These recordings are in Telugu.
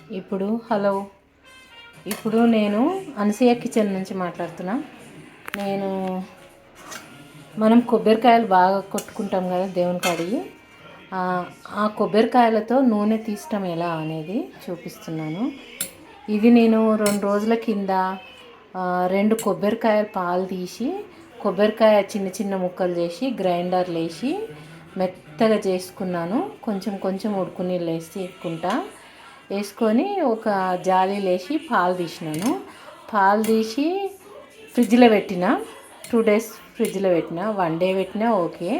హలో, ఇప్పుడు నేను అనసూయ కిచెన్ నుంచి మాట్లాడుతున్నా. నేను మనం కొబ్బరికాయలు బాగా కొట్టుకుంటాం కదా దేవుని కాడికి. ఆ కొబ్బరికాయలతో నూనె తీయటం ఎలా అనేది చూపిస్తున్నాను. ఇది నేను 2 రోజుల కింద 2 కొబ్బరికాయలు పాలు తీసి కొబ్బరికాయ చిన్న చిన్న ముక్కలు చేసి గ్రైండర్లో వేసి మెత్తగా చేసుకున్నాను. కొంచెం కొంచెం ఉడుకు నీళ్ళు వేసుకొని ఒక జాలీలో వేసి పాలు తీసినాను. పాలు తీసి ఫ్రిడ్జ్లో పెట్టిన 2 days ఫ్రిడ్జ్లో పెట్టిన, 1 day పెట్టినా ఓకే.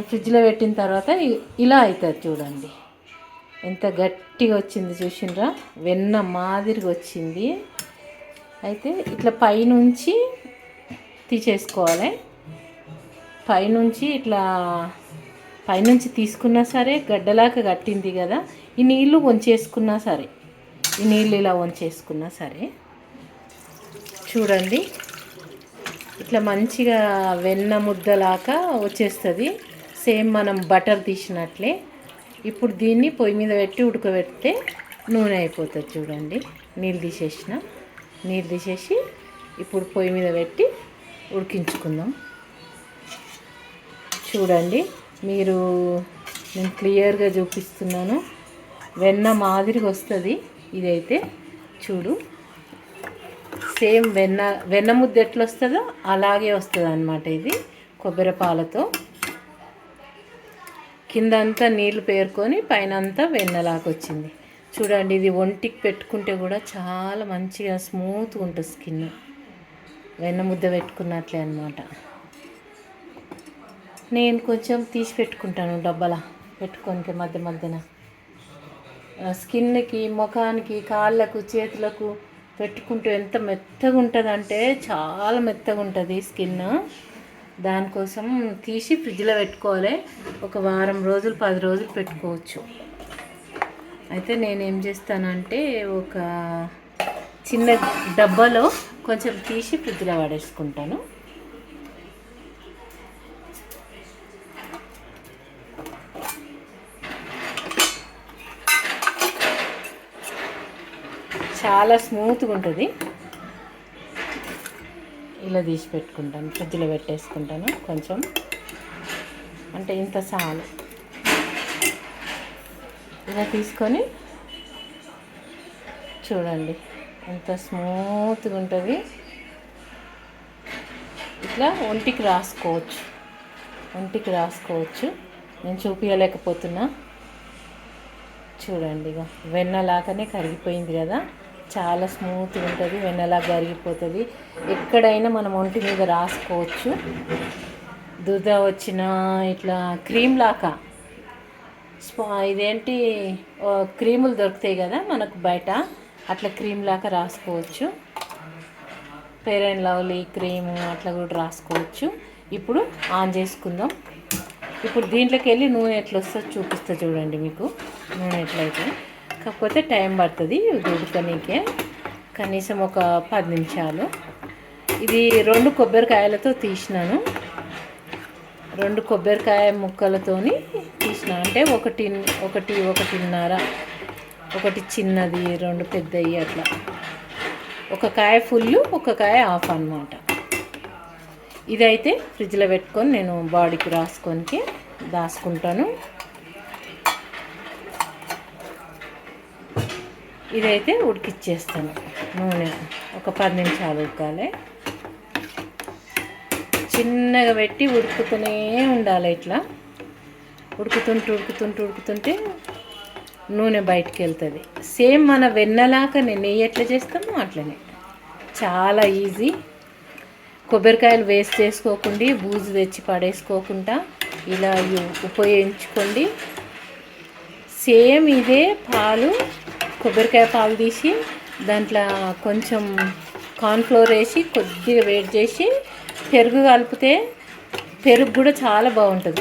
ఫ్రిడ్జ్లో పెట్టిన తర్వాత ఇలా అవుతుంది చూడండి. ఎంత గట్టిగా వచ్చింది చూసిండ్రా, వెన్న మాదిరిగా వచ్చింది. అయితే ఇట్లా పైనుంచి తీసేసుకోవాలి. పైనుంచి తీసుకున్నా సరే, గడ్డలాగా కట్టింది కదా, ఈ నీళ్ళు వంచేసుకున్నా సరే, ఈ నీళ్ళు ఇలా వంచేసుకున్నా సరే చూడండి, ఇట్లా మంచిగా వెన్న ముద్దలాగా వచ్చేస్తుంది. సేమ్ మనం బటర్ తీసినట్లే. ఇప్పుడు దీన్ని పొయ్యి మీద పెట్టి ఉడకబెడితే నూనె అయిపోతుంది. చూడండి, నీళ్ళు తీసేసి ఇప్పుడు పొయ్యి మీద పెట్టి ఉడికించుకుందాం. చూడండి, నేను క్లియర్గా చూపిస్తున్నాను. వెన్న మాదిరిగా వస్తుంది. ఇదైతే చూడు, సేమ్ వెన్న ముద్ద ఎట్లా వస్తుందో అలాగే వస్తుంది అన్నమాట. ఇది కొబ్బరి పాలతో కిందంతా నీళ్లు పేరుకొని పైన అంతా వెన్నలాగా వచ్చింది. చూడండి, ఇది ఒంటికి పెట్టుకుంటే కూడా చాలా మంచిగా స్మూత్గా ఉంటుంది స్కిన్. వెన్న ముద్ద పెట్టుకున్నట్లే అన్నమాట. నేను కొంచెం తీసి పెట్టుకుంటాను, డబ్బాలా పెట్టుకొని మధ్యన స్కిన్కి, ముఖానికి, కాళ్ళకు, చేతులకు పెట్టుకుంటూ ఎంత మెత్తగా ఉంటుంది అంటే చాలా మెత్తగా ఉంటుంది స్కిన్. దానికోసం తీసి ఫ్రిడ్జ్లో పెట్టుకోవాలి. ఒక వారం రోజులు 10 రోజులు పెట్టుకోవచ్చు. అయితే నేనేం చేస్తానంటే ఒక చిన్న డబ్బాలో కొంచెం తీసి ఫ్రిడ్జ్లో పడేసుకుంటాను. చాలా స్మూత్గా ఉంటుంది. ఇలా తీసి పెట్టుకుంటాను, ఫ్రిడ్జ్లో పెట్టేసుకుంటాను. కొంచెం అంటే ఇంత చాలు. ఇలా తీసుకొని చూడండి ఎంత స్మూత్గా ఉంటుంది. ఇట్లా ఒంటికి రాసుకోవచ్చు. నేను చూపించలేకపోతున్నా. చూడండి, ఇక వెన్నలాగానే కరిగిపోయింది కదా, చాలా స్మూత్గా ఉంటుంది. వెన్నలాగా కరిగిపోతుంది. ఎక్కడైనా మనం ఒంటి మీద రాసుకోవచ్చు. దురద వచ్చినా ఇట్లా క్రీమ్ లాగా, ఇదేంటి క్రీములు దొరుకుతాయి కదా మనకు బయట, అట్లా క్రీమ్ లాగా రాసుకోవచ్చు. ఫెయిర్ అండ్ లవ్లీ క్రీము అట్లా కూడా రాసుకోవచ్చు. ఇప్పుడు ఆన్ చేసుకుందాం. ఇప్పుడు దీంట్లోకి వెళ్ళి నూనె ఎట్లా వస్తుందో చూపిస్తా చూడండి. మీకు నూనె ఎట్లయితే, కాకపోతే టైం పడుతుంది ఉడకనీకే, కనీసం ఒక 10 నిమిషాలు. ఇది 2 కొబ్బరికాయలతో తీసినాను. 2 కొబ్బరికాయ ముక్కలతోని తీసిన, అంటే ఒకటిన్నర, ఒకటి చిన్నది, 2 పెద్దవి, అట్లా ఒక కాయ ఫుల్, ఒక కాయ హాఫ్ అన్నమాట. ఇదైతే ఫ్రిడ్జ్లో పెట్టుకొని నేను బాడీకి రాసుకొని దాచుకుంటాను. ఇదైతే ఉడికిచ్చేస్తాను. నూనె ఒక 10 నిమిషాలు ఉడకాలి. చిన్నగా పెట్టి ఉడుకుతూనే ఉండాలి. ఇట్లా ఉడుకుతుంటే నూనె బయటికి వెళ్తుంది. సేమ్ మన వెన్నలాగా నెయ్యి ఎట్లా చేస్తామో అట్లనే, చాలా ఈజీ. కొబ్బరికాయలు వేస్ట్ చేసుకోకుండా, బూజు తెచ్చి పడేసుకోకుండా ఇలా ఉపయోగించుకోండి. సేమ్ ఇదే పాలు, కొబ్బరికాయ పాలు తీసి దాంట్లో కొంచెం కార్న్ఫ్లోర్ వేసి కొద్దిగా వేడి చేసి పెరుగు కలిపితే పెరుగు కూడా చాలా బాగుంటుంది.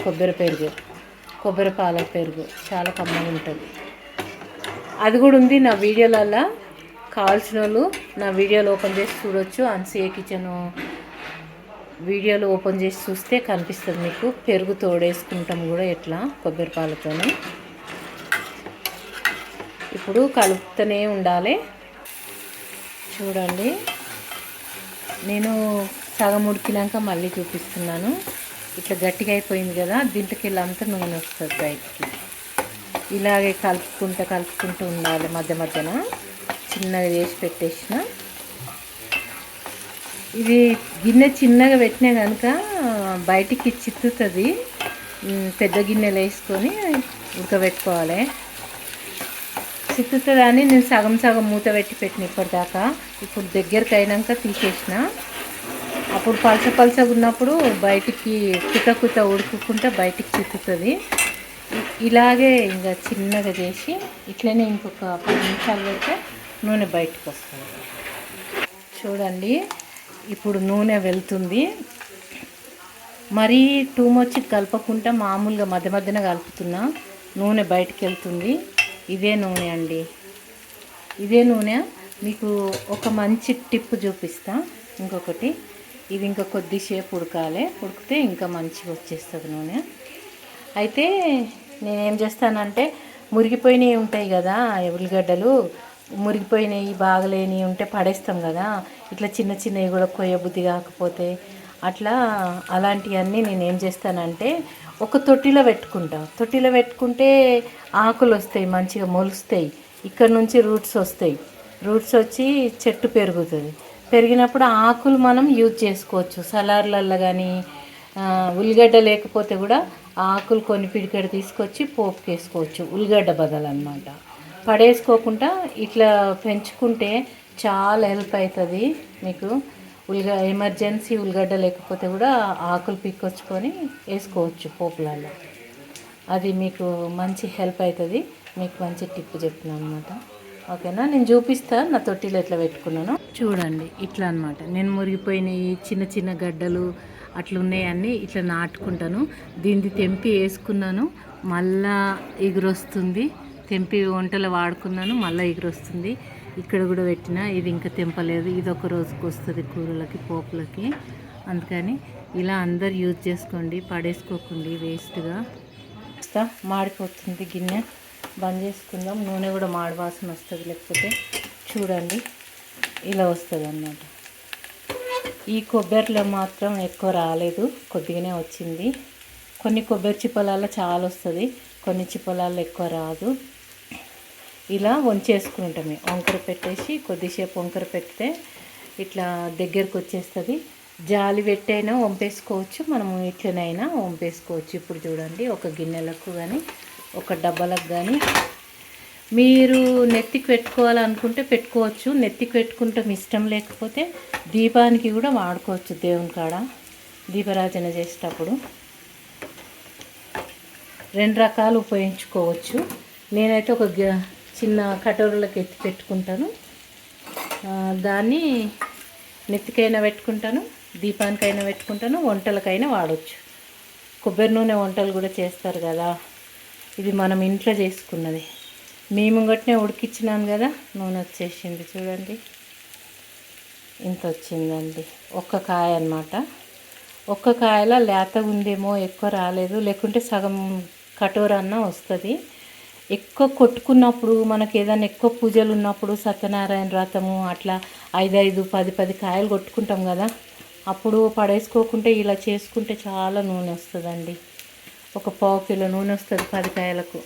కొబ్బరి పాల పెరుగు చాలా కమ్మగా ఉంటుంది. అది కూడా ఉంది నా వీడియోలలో. కావాల్సిన వాళ్ళు నా వీడియోలు ఓపెన్ చేసి చూడవచ్చు. అనసూయ కిచెన్ వీడియోలు ఓపెన్ చేసి చూస్తే కనిపిస్తుంది మీకు. పెరుగు తోడేసుకుంటాం కూడా ఎట్లా కొబ్బరి పాలతోనే. ఇప్పుడు కలుపుతూనే ఉండాలి. చూడండి, నేను సగం ఉడికినాక మళ్ళీ చూపిస్తున్నాను. ఇట్లా గట్టిగా అయిపోయింది కదా, దీంట్లోకి అంతా నూనె వస్తుంది బయటికి. ఇలాగే కలుపుకుంటూ ఉండాలి. మధ్య మధ్యన చిన్నగా చేసి పెట్టేసిన. ఇది గిన్నె చిన్నగా పెట్టినా కనుక బయటికి చిత్తుతుంది. పెద్ద గిన్నెలు వేసుకొని ఉడకబెట్టుకోవాలి. చిత్తుతుంది అని నేను సగం సగం మూత పెట్టిన ఇప్పటిదాకా. ఇప్పుడు దగ్గరికి అయినాక తీసేసిన. అప్పుడు పలసగా ఉన్నప్పుడు బయటికి కుత ఉడుకుకుంటే బయటికి చిత్తుతుంది. ఇలాగే ఇంకా చిన్నగా చేసి ఇట్లనే ఇంకొక 10 నిమిషాలు పెడితే నూనె బయటకు వస్తుంది. చూడండి, ఇప్పుడు నూనె వెళ్తుంది. మరీ టూ మచ్ కలపకుండా మామూలుగా మధ్య మధ్యన కలుపుతున్నా. నూనె బయటికి వెళ్తుంది. ఇదే నూనె అండి, ఇదే నూనె. మీకు ఒక మంచి టిప్ చూపిస్తా. ఇంకొకటి, ఇది ఇంకా కొద్దిసేపు ఉడకాలి. ఉడికితే ఇంకా మంచిగా వచ్చేస్తుంది నూనె. అయితే నేనేం చేస్తానంటే, మురిగిపోయినవి ఉంటాయి కదా ఉల్లిగడ్డలు, మురిగిపోయినవి బాగలేని ఉంటే పడేస్తాం కదా, ఇట్లా చిన్న చిన్నవి కూడా కొయ్యబుద్ధి కాకపోతే అట్లా అలాంటివన్నీ నేనేం చేస్తానంటే ఒక తొట్టిలో పెట్టుకుంటా. తొట్టిలో పెట్టుకుంటే ఆకులు వస్తాయి, మంచిగా మొలుస్తాయి. ఇక్కడ నుంచి రూట్స్ వస్తాయి. రూట్స్ వచ్చి చెట్టు పెరుగుతుంది. పెరిగినప్పుడు ఆకులు మనం యూజ్ చేసుకోవచ్చు. సలార్లల్లో కానీ ఉల్లిగడ్డ లేకపోతే కూడా ఆకులు కొన్ని పిడికెడు తీసుకొచ్చి పోపుకి వేసుకోవచ్చు, ఉల్లిగడ్డ బదులు అన్నమాట. పడేసుకోకుండా ఇట్లా పెంచుకుంటే చాలా హెల్ప్ అవుతుంది మీకు. ఎమర్జెన్సీ ఉల్లిగడ్డ లేకపోతే కూడా ఆకులు పిక్కొచ్చుకొని వేసుకోవచ్చు పోపులలో. అది మీకు మంచి హెల్ప్ అవుతుంది. మీకు మంచి టిప్ చెప్తున్నాను అనమాట. ఓకేనా, నేను చూపిస్తాను నా తొట్టిలో ఎట్లా పెట్టుకున్నాను. చూడండి, ఇట్లా అనమాట. నేను మురిగిపోయినాయి చిన్న చిన్న గడ్డలు అట్లున్నాయన్నీ ఇట్లా నాటుకుంటాను. దీన్ని తెంపి వేసుకున్నాను, మళ్ళా ఎగురొస్తుంది. తెంపి వంటలు వాడుకున్నాను, మళ్ళీ ఎగురొస్తుంది. ఇక్కడ కూడా పెట్టిన, ఇది ఇంకా తెంపలేదు. ఇది ఒక రోజుకి వస్తుంది కూరలకి, పోపులకి. అందుకని ఇలా అందరు యూజ్ చేసుకోండి, పడేసుకోకండి వేస్ట్గా. మాడిపోతుంది గిన్నె, బంద్ చేసుకుందాం. నూనె కూడా మాడి వాసన వస్తుంది లేకపోతే. చూడండి, ఇలా వస్తుంది అన్నమాట. ఈ కొబ్బరిలో మాత్రం ఎక్కువ రాలేదు, కొద్దిగానే వచ్చింది. కొన్ని కొబ్బరి చిప్పలలో చాలా వస్తుంది, కొన్ని చిప్పలలో ఎక్కువ రాదు. ఇలా వంచేసుకుంటామే. వంకర పెట్టేసి కొద్దిసేపు వంకర పెడితే ఇట్లా దగ్గరకు వచ్చేస్తుంది. జాలి పెట్టైనా వంపేసుకోవచ్చు, మనము ఇట్లనైనా వంపేసుకోవచ్చు. ఇప్పుడు చూడండి, ఒక గిన్నెలకు కానీ ఒక డబ్బాలకు కానీ మీరు నెత్తికి పెట్టుకోవాలనుకుంటే పెట్టుకోవచ్చు. నెత్తికి పెట్టుకుంటాం, ఇష్టం లేకపోతే దీపానికి కూడా వాడుకోవచ్చు. దేవుని కాడ దీపారాధన చేసేటప్పుడు 2 రకాలు ఉపయోగించుకోవచ్చు. నేనైతే ఒక చిన్న కటోరలకు ఎత్తి పెట్టుకుంటాను. దాన్ని నెత్తికైనా పెట్టుకుంటాను, దీపానికైనా పెట్టుకుంటాను, వంటలకైనా వాడవచ్చు. కొబ్బరి నూనె వంటలు కూడా చేస్తారు కదా, ఇది మనం ఇంట్లో చేసుకున్నది. మేము గట్టినే ఉడికిచ్చినాను కదా, నూనె వచ్చేసింది. చూడండి, ఇంత వచ్చిందండి. ఒక్క కాయ అన్నమాట. ఒక్క కాయలో లేత ఉందేమో, ఎక్కువ రాలేదు. లేకుంటే సగం కటోరన్నా వస్తుంది. ఎక్కువ కొట్టుకున్నప్పుడు మనకి ఏదైనా ఎక్కువ పూజలు ఉన్నప్పుడు, సత్యనారాయణ వ్రతము అట్లా 5, 10 కాయలు కొట్టుకుంటాం కదా, అప్పుడు పడేసుకోకుంటే ఇలా చేసుకుంటే చాలా నూనె వస్తుందండి. ఒక 1/2 కిలో నూనె వస్తుంది 10 కాయలకు.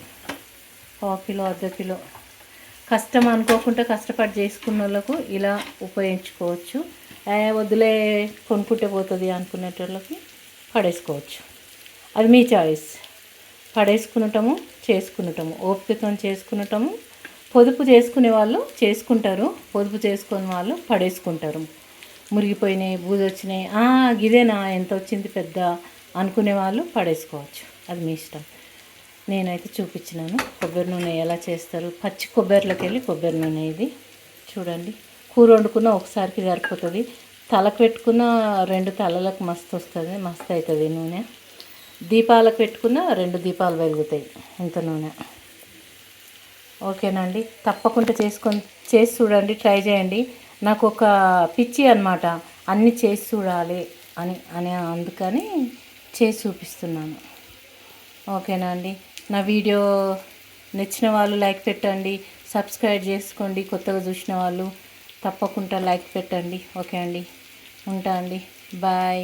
1/2 కిలో, అర్ధ కిలో. కష్టం అనుకోకుండా కష్టపడి చేసుకున్న వాళ్ళకు ఇలా ఉపయోగించుకోవచ్చు. వద్దులే కొనుక్కుంటే పోతుంది అనుకునేటోళ్ళకి పడేసుకోవచ్చు. అది మీ చాయిస్. పడేసుకునటము, చేసుకునటము, ఓపికతో చేసుకునటము. పొదుపు చేసుకునే వాళ్ళు చేసుకుంటారు, పొదుపు చేసుకునే వాళ్ళు పడేసుకుంటారు. మురిగిపోయినాయి, బూజు వచ్చినాయి, గిదేనా ఎంత వచ్చింది పెద్ద అనుకునే వాళ్ళు పడేసుకోవచ్చు. అది మీ ఇష్టం. నేనైతే చూపించినాను కొబ్బరి నూనె ఎలా చేస్తారు. పచ్చి కొబ్బరిలోకి వెళ్ళి కొబ్బరి నూనె ఇది. చూడండి, కూర వండుకున్న ఒకసారికి సరిపోతుంది. తలకు పెట్టుకున్న 2 తలలకు మస్తు వస్తుంది, మస్తు అవుతుంది నూనె. దీపాలకు పెట్టుకున్న 2 దీపాలు వెలుగుతాయి ఇంత నూనె. ఓకేనండి, తప్పకుండా చేసి చూడండి, ట్రై చేయండి. నాకు ఒక పిచ్చి అన్నమాట, అన్నీ చేసి చూడాలి అని అందుకని చేసి చూపిస్తున్నాను. ఓకేనా అండి, నా వీడియో నచ్చిన వాళ్ళు లైక్ పెట్టండి, సబ్స్క్రైబ్ చేసుకోండి. కొత్తగా చూసిన వాళ్ళు తప్పకుండా లైక్ పెట్టండి. ఓకే అండి, ఉంటా అండి, బాయ్.